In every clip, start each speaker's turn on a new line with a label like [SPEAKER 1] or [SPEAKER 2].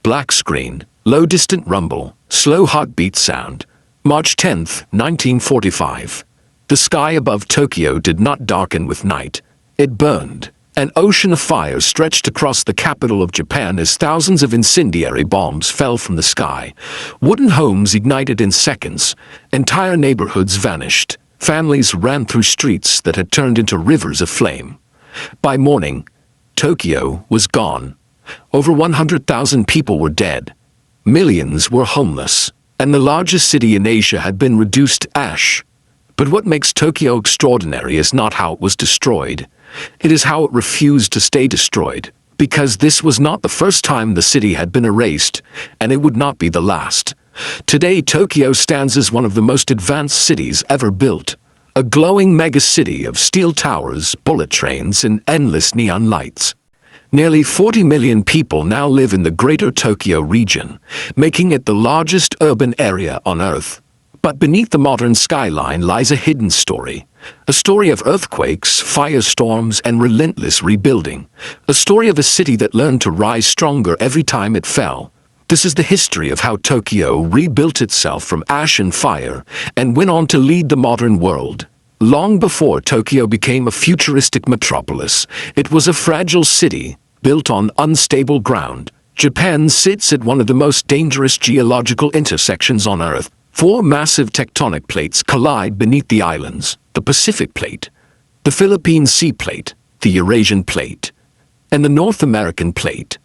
[SPEAKER 1] Black screen, low distant rumble, slow heartbeat sound. March 10th, 1945. The sky above Tokyo did not darken with night. It burned. An ocean of fire stretched across the capital of Japan as thousands of incendiary bombs fell from the sky. Wooden homes ignited in seconds. Entire neighborhoods vanished. Families ran through streets that had turned into rivers of flame. By morning, Tokyo was gone. Over 100,000 people were dead. Millions were homeless, and the largest city in Asia had been reduced to ash. But what makes Tokyo extraordinary is not how it was destroyed. It is how it refused to stay destroyed, because this was not the first time the city had been erased, and it would not be the last. Today, Tokyo stands as one of the most advanced cities ever built. A glowing megacity of steel towers, bullet trains, and endless neon lights. Nearly 40 million people now live in the Greater Tokyo region, making it the largest urban area on Earth. But beneath the modern skyline lies a hidden story. A story of earthquakes, firestorms, and relentless rebuilding. A story of a city that learned to rise stronger every time it fell. This is the history of how Tokyo rebuilt itself from ash and fire and went on to lead the modern world. Long before Tokyo became a futuristic metropolis, it was a fragile city, built on unstable ground. Japan sits at one of the most dangerous geological intersections on Earth. 4 massive tectonic plates collide beneath the islands: the Pacific Plate, the Philippine Sea Plate, the Eurasian Plate, and the North American Plate.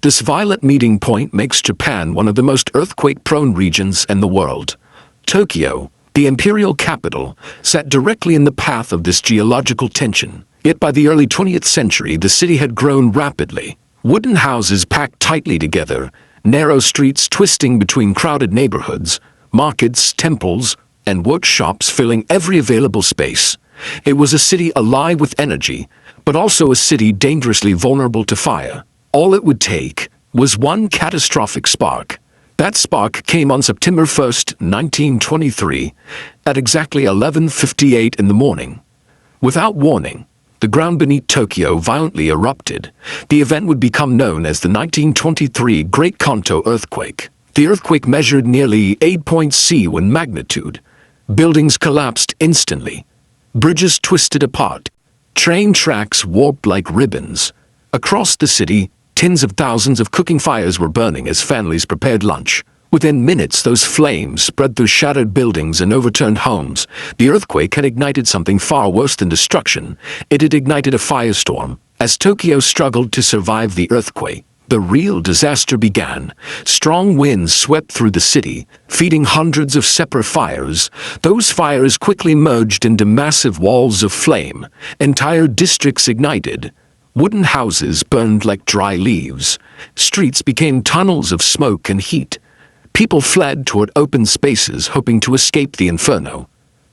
[SPEAKER 1] This violent meeting point makes Japan one of the most earthquake-prone regions in the world. Tokyo, the imperial capital, sat directly in the path of this geological tension. Yet by the early 20th century, the city had grown rapidly. Wooden houses packed tightly together, narrow streets twisting between crowded neighborhoods, markets, temples, and workshops filling every available space. It was a city alive with energy, but also a city dangerously vulnerable to fire. All it would take was one catastrophic spark. That spark came on September 1st, 1923, at exactly 11:58 in the morning. Without warning, the ground beneath Tokyo violently erupted. The event would become known as the 1923 Great Kanto Earthquake. The earthquake measured nearly 8.7 in magnitude. Buildings collapsed instantly. Bridges twisted apart. Train tracks warped like ribbons. Across the city, tens of thousands of cooking fires were burning as families prepared lunch. Within minutes, those flames spread through shattered buildings and overturned homes. The earthquake had ignited something far worse than destruction. It had ignited a firestorm. As Tokyo struggled to survive the earthquake, the real disaster began. Strong winds swept through the city, feeding hundreds of separate fires. Those fires quickly merged into massive walls of flame. Entire districts ignited. Wooden houses burned like dry leaves. Streets became tunnels of smoke and heat. People fled toward open spaces, hoping to escape the inferno.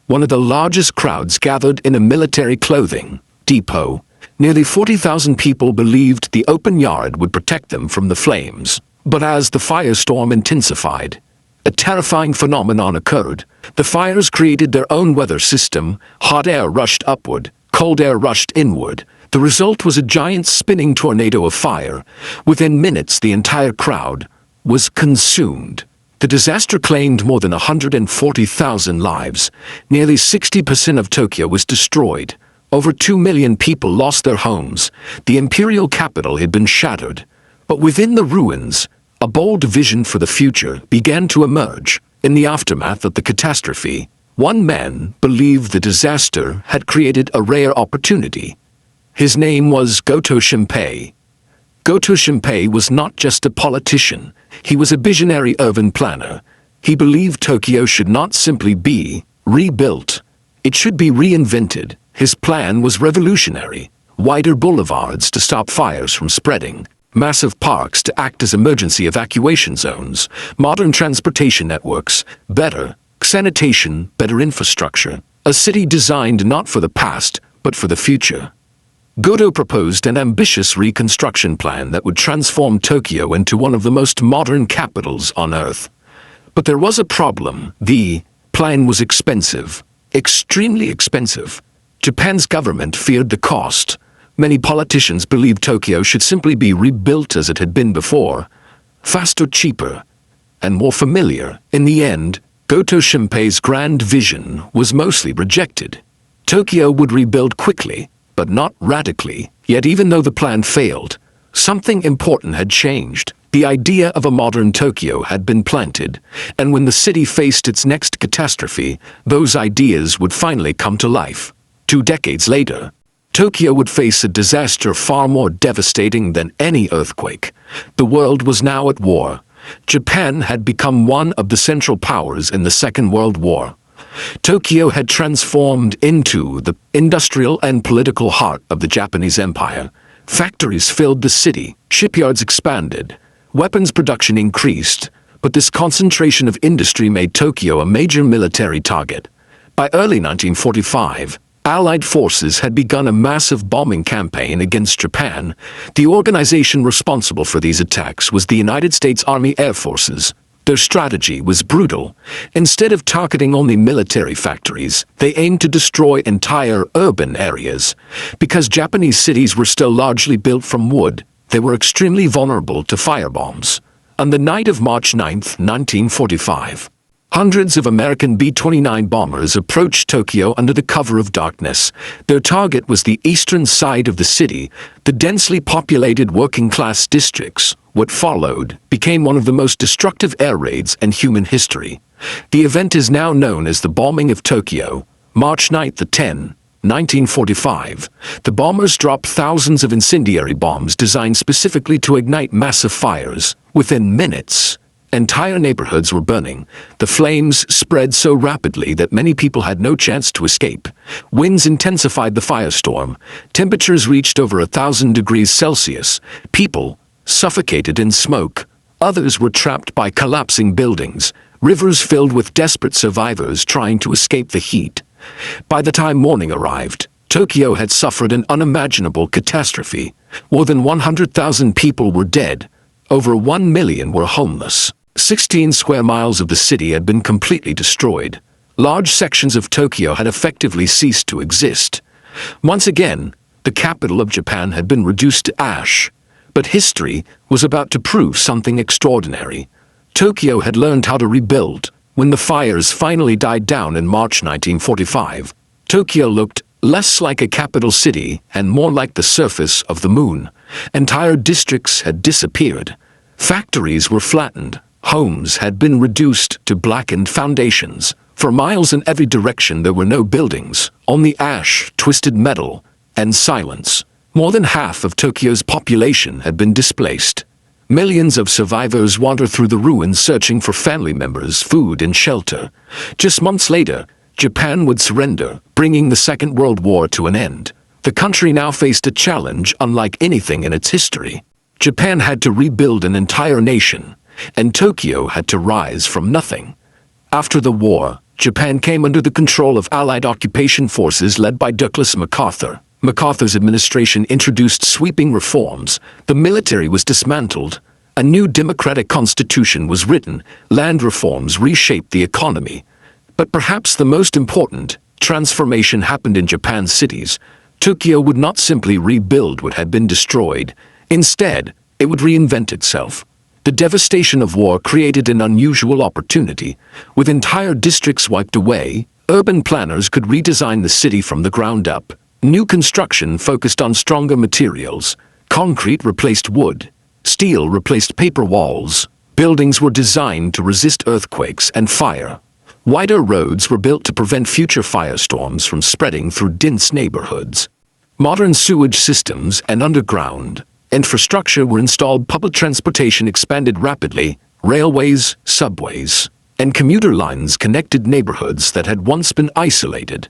[SPEAKER 1] One of the largest crowds gathered in a military clothing depot. Nearly 40,000 people believed the open yard would protect them from the flames. But as the firestorm intensified, a terrifying phenomenon occurred. The fires created their own weather system. Hot air rushed upward, cold air rushed inward. The result was a giant spinning tornado of fire. Within minutes, the entire crowd was consumed. The disaster claimed more than 140,000 lives. Nearly 60% of Tokyo was destroyed. Over 2 million people lost their homes. The imperial capital had been shattered. But within the ruins, a bold vision for the future began to emerge. In the aftermath of the catastrophe, one man believed the disaster had created a rare opportunity. His name was Goto Shimpei. Goto Shimpei was not just a politician. He was a visionary urban planner. He believed Tokyo should not simply be rebuilt. It should be reinvented. His plan was revolutionary. Wider boulevards to stop fires from spreading. Massive parks to act as emergency evacuation zones. Modern transportation networks. Better sanitation, better infrastructure. A city designed not for the past, but for the future. Goto proposed an ambitious reconstruction plan that would transform Tokyo into one of the most modern capitals on Earth. But there was a problem. The plan was expensive. Extremely expensive. Japan's government feared the cost. Many politicians believed Tokyo should simply be rebuilt as it had been before. faster, cheaper, and more familiar. In the end, Goto Shimpei's grand vision was mostly rejected. Tokyo would rebuild quickly, but not radically. Yet even though the plan failed, something important had changed. The idea of a modern Tokyo had been planted, and when the city faced its next catastrophe, those ideas would finally come to life. 2 decades later, Tokyo would face a disaster far more devastating than any earthquake. The world was now at war. Japan had become one of the central powers in the Second World War. Tokyo had transformed into the industrial and political heart of the Japanese Empire. Factories filled the city, shipyards expanded, weapons production increased, but this concentration of industry made Tokyo a major military target. By early 1945, Allied forces had begun a massive bombing campaign against Japan. The organization responsible for these attacks was the United States Army Air Forces. Their strategy was brutal. Instead of targeting only military factories, they aimed to destroy entire urban areas. Because Japanese cities were still largely built from wood, they were extremely vulnerable to firebombs. On the night of March 9, 1945, hundreds of American B-29 bombers approached Tokyo under the cover of darkness. Their target was the eastern side of the city, the densely populated working-class districts. What followed became one of the most destructive air raids in human history. The event is now known as the Bombing of Tokyo. March 9, 1945, the bombers dropped thousands of incendiary bombs designed specifically to ignite massive fires. Within minutes, entire neighborhoods were burning. The flames spread so rapidly that many people had no chance to escape. Winds intensified the firestorm. Temperatures reached over 1,000 degrees Celsius. People suffocated in smoke. Others were trapped by collapsing buildings. Rivers filled with desperate survivors trying to escape the heat. By the time morning arrived, Tokyo had suffered an unimaginable catastrophe. More than 100,000 people were dead. Over 1 million were homeless. 16 square miles of the city had been completely destroyed. Large sections of Tokyo had effectively ceased to exist. Once again, the capital of Japan had been reduced to ash. But history was about to prove something extraordinary. Tokyo had learned how to rebuild. When the fires finally died down in March 1945, Tokyo looked less like a capital city and more like the surface of the moon. Entire districts had disappeared. Factories were flattened. Homes had been reduced to blackened foundations. For miles in every direction there were no buildings, only ash, twisted metal, and silence. More than half of Tokyo's population had been displaced. Millions of survivors wandered through the ruins searching for family members, food, and shelter. Just months later, Japan would surrender, bringing the Second World War to an end. The country now faced a challenge unlike anything in its history. Japan had to rebuild an entire nation, and Tokyo had to rise from nothing. After the war, Japan came under the control of Allied occupation forces led by Douglas MacArthur. MacArthur's administration introduced sweeping reforms. The military was dismantled. A new democratic constitution was written. Land reforms reshaped the economy. But perhaps the most important transformation happened in Japan's cities. Tokyo would not simply rebuild what had been destroyed. Instead, it would reinvent itself. The devastation of war created an unusual opportunity. With entire districts wiped away, urban planners could redesign the city from the ground up. New construction focused on stronger materials. Concrete replaced wood. Steel replaced paper walls. Buildings were designed to resist earthquakes and fire. Wider roads were built to prevent future firestorms from spreading through dense neighborhoods. Modern sewage systems and underground infrastructure were installed. Public transportation expanded rapidly. Railways, subways, and commuter lines connected neighborhoods that had once been isolated.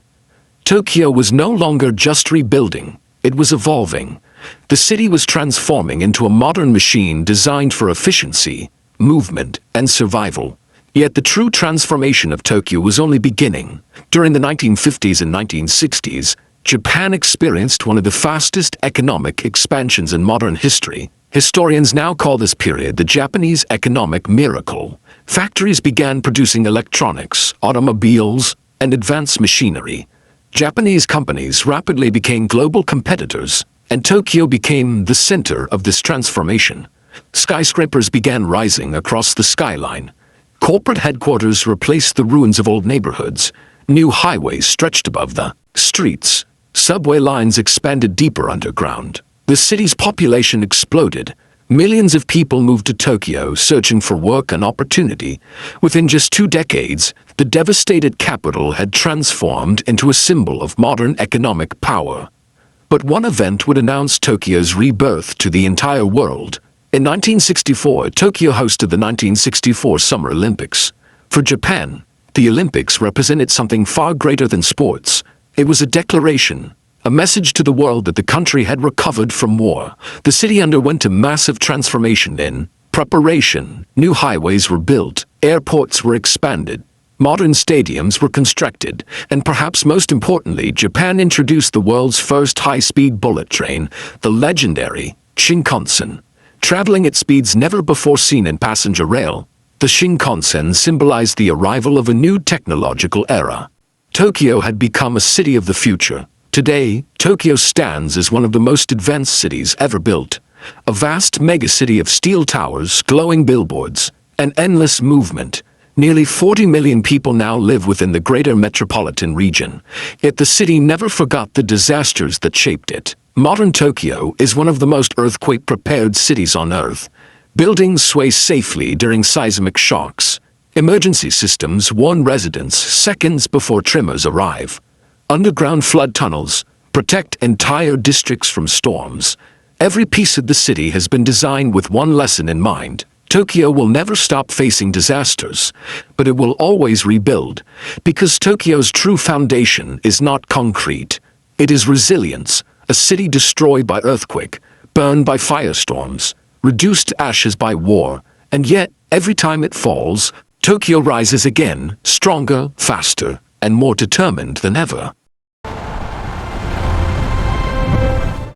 [SPEAKER 1] Tokyo was no longer just rebuilding, it was evolving. The city was transforming into a modern machine designed for efficiency, movement, and survival. Yet the true transformation of Tokyo was only beginning. During the 1950s and 1960s, Japan experienced one of the fastest economic expansions in modern history. Historians now call this period the Japanese economic miracle. Factories began producing electronics, automobiles, and advanced machinery. Japanese companies rapidly became global competitors, and Tokyo became the center of this transformation. Skyscrapers began rising across the skyline. Corporate headquarters replaced the ruins of old neighborhoods. New highways stretched above the streets. Subway lines expanded deeper underground. The city's population exploded. Millions of people moved to Tokyo searching for work and opportunity. Within just 2 decades, the devastated capital had transformed into a symbol of modern economic power. But one event would announce Tokyo's rebirth to the entire world. In 1964, Tokyo hosted the 1964 Summer Olympics. For Japan, the Olympics represented something far greater than sports. It was a declaration, a message to the world that the country had recovered from war. The city underwent a massive transformation in preparation. New highways were built, airports were expanded, modern stadiums were constructed, and perhaps most importantly, Japan introduced the world's first high-speed bullet train, the legendary Shinkansen. Traveling at speeds never before seen in passenger rail, the Shinkansen symbolized the arrival of a new technological era. Tokyo had become a city of the future. Today, Tokyo stands as one of the most advanced cities ever built. A vast megacity of steel towers, glowing billboards, and endless movement. Nearly 40 million people now live within the greater metropolitan region. Yet the city never forgot the disasters that shaped it. Modern Tokyo is one of the most earthquake-prepared cities on Earth. Buildings sway safely during seismic shocks. Emergency systems warn residents seconds before tremors arrive. Underground flood tunnels protect entire districts from storms. Every piece of the city has been designed with one lesson in mind. Tokyo will never stop facing disasters, but it will always rebuild, because Tokyo's true foundation is not concrete. It is resilience, a city destroyed by earthquake, burned by firestorms, reduced to ashes by war, and yet, every time it falls, Tokyo rises again, stronger, faster, and more determined than ever.